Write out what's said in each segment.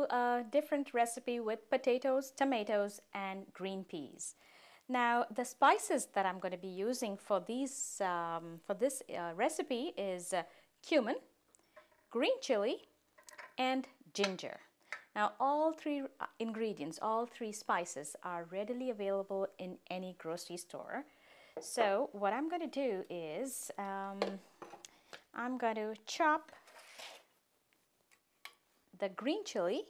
do a different recipe with potatoes, tomatoes, and green peas. Now, the spices that I'm going to be using for this recipe is cumin, green chili, and ginger. Now, all three ingredients, all three spices are readily available in any grocery store. So, what I'm going to do is I'm going to chop the green chili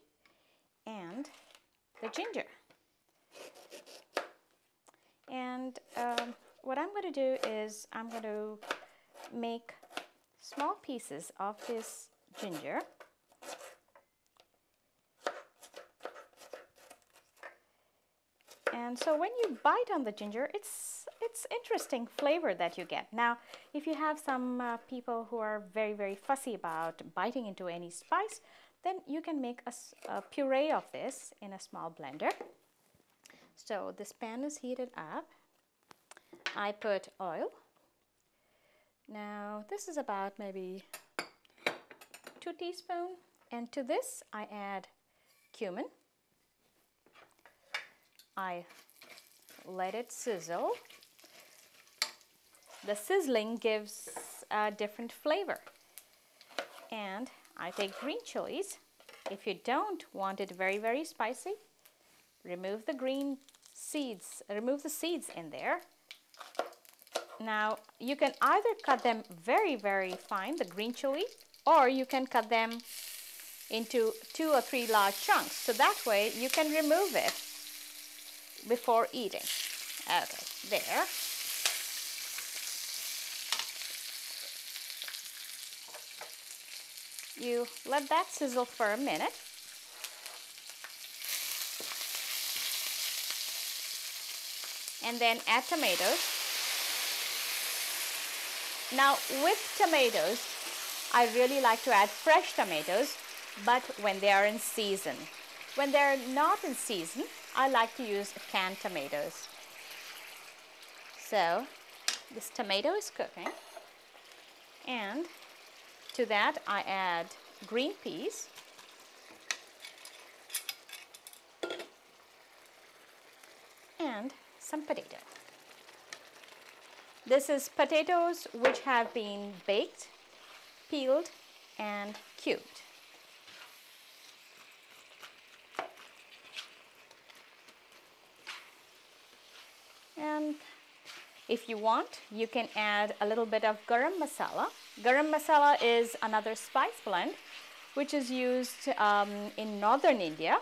and the ginger. And what I'm going to do is I'm going to make small pieces of this ginger. And so when you bite on the ginger, it's interesting flavor that you get. Now, if you have some people who are very fussy about biting into any spice, then you can make a puree of this in a small blender. So this pan is heated up. I put oil. Now this is about maybe 2 teaspoons, and to this I add cumin. I let it sizzle. The sizzling gives a different flavor. And I take green chilies. If you don't want it very spicy, remove the green seeds, remove the seeds in there. Now you can either cut them very fine, the green chili, or you can cut them into 2 or 3 large chunks. So that way you can remove it before eating. Okay, there. You let that sizzle for a minute. And then add tomatoes. Now with tomatoes, I really like to add fresh tomatoes, but when they are in season. When they're not in season, I like to use canned tomatoes. So this tomato is cooking, and to that I add green peas, and some potato. This is potatoes which have been baked, peeled, and cubed. And if you want, you can add a little bit of garam masala. Garam masala is another spice blend which is used in northern India.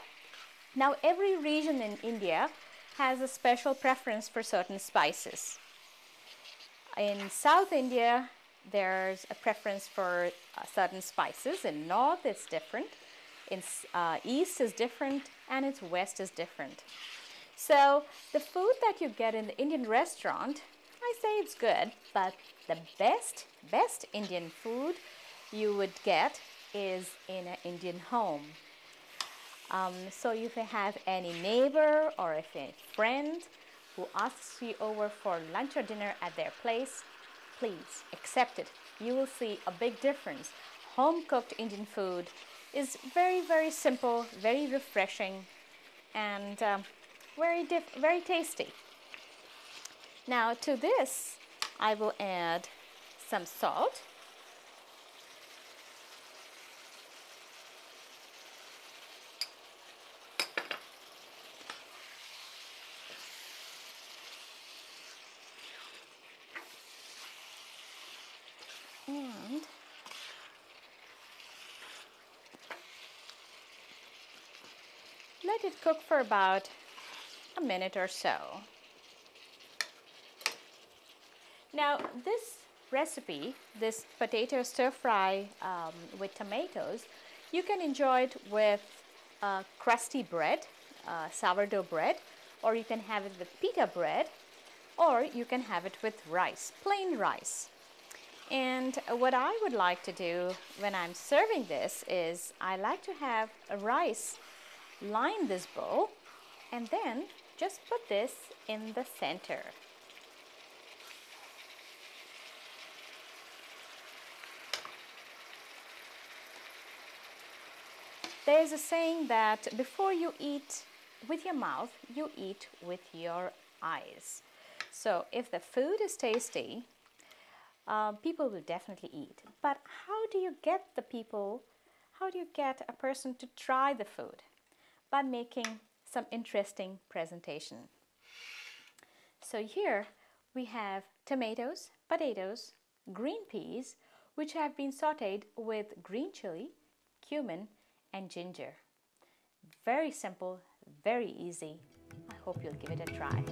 Now every region in India has a special preference for certain spices. In South India, there's a preference for certain spices. In North, it's different. In East is different, and its West is different. So the food that you get in the Indian restaurant, I say it's good, but the best Indian food you would get is in an Indian home. So if you have any neighbor or if a friend who asks you over for lunch or dinner at their place, please accept it. You will see a big difference. Home cooked Indian food is very simple, very refreshing, and very tasty. Now to this I will add some salt. And let it cook for about a minute or so. Now this recipe, this potato stir fry with tomatoes, you can enjoy it with crusty bread, sourdough bread, or you can have it with pita bread, or you can have it with rice, plain rice. And what I would like to do when I'm serving this is I like to have a rice line this bowl and then just put this in the center. There's a saying that before you eat with your mouth, you eat with your eyes. So if the food is tasty, people will definitely eat. But how do you get a person to try the food? By making some interesting presentation. So here we have tomatoes, potatoes, green peas, which have been sauteed with green chili, cumin, and ginger. Very simple, very easy. I hope you'll give it a try.